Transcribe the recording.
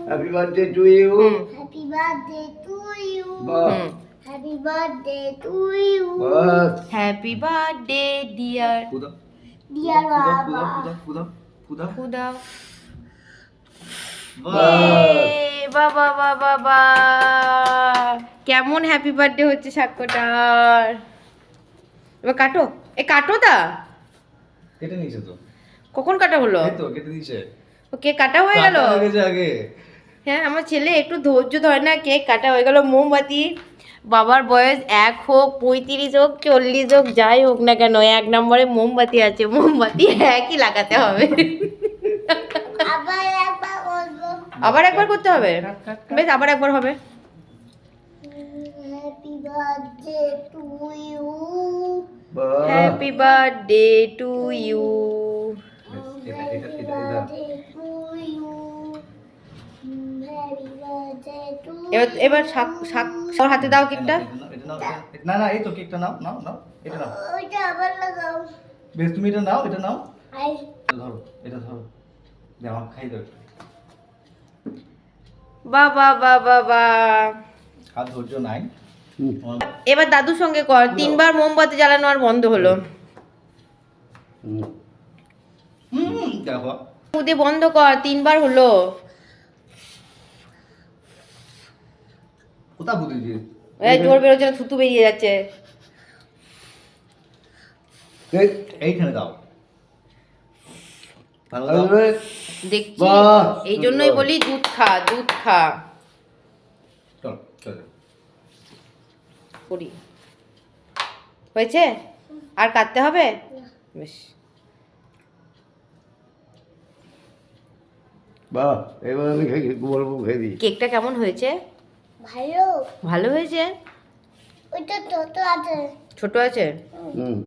Happy birthday to you. Happy birthday to you. বাহ happy birthday to you. বাহ happy birthday dear Khuda dear বাবা। খুদা বাহ বাবা বাবা বা কেমন হ্যাপি বার্থডে হচ্ছে সাক্ষ্যটার। এবার কাটো, এ কাটো তা কেটে নিয়েছে তো, কখন কাটা হলো? এই তো কেটে দিয়েছে। ও কেক কাটা হয়ে গেল? কাটা হয়ে গেছে আগে। হ্যাঁ, আমার ছেলে একটু ধৈর্য ধরে না, কেক কাটা হয়ে গেল। মোমবাতি, বাবার বয়স 1 হোক 35 হোক 40 হোক যাই হোক না কেন, 1 নম্বরে মোমবাতি আছে, মোমবাতি একই লাগাতে হবে। আবার একবার বলবো। আবার একবার করতে হবে, বেশ আবার একবার হবে। Happy birthday to you. বাহ happy birthday to you. Happy birthday to you. Happy birthday to. এবার ওর হাতে দাও কেকটা। এটা নাও, না না এই তো কেকটা নাও নাও নাও, এটা নাও। ওইটা আবার লাগাও। বেশ তুমি এটা নাও, এটা নাও, আই এটা ধরো, এটা ধরো, দে আমাকে খাই দাও একটু। বাবা বাবা বা আর ধৈর্য নাই। এবার দাদুর সঙ্গে কর, 3 বার মোমবাতি জ্বালানো আর বন্ধ হলো। দেখো মুদে বন্ধ কর, 3 বার হলো। কোথা বুঝে দিয়ে এই জোর বেরোচ্ছে না, থুতু বেরিয়ে যাচ্ছে। এইখানে দাও, ভালো দাও। দেখছি, বাহ, এই জন্যই সুন্দর। বলি দুধ খা, দুধ খা। চল চল করি হয়েছে, আর কাটতে হবে? বেশ, বাহ এবার আমি বলবো খেয়ে দিই। কেকটা কেমন হয়েছে? ভালো। ভালো হয়েছে? ওইটা ছোট আছে। ছোট আছে? হুম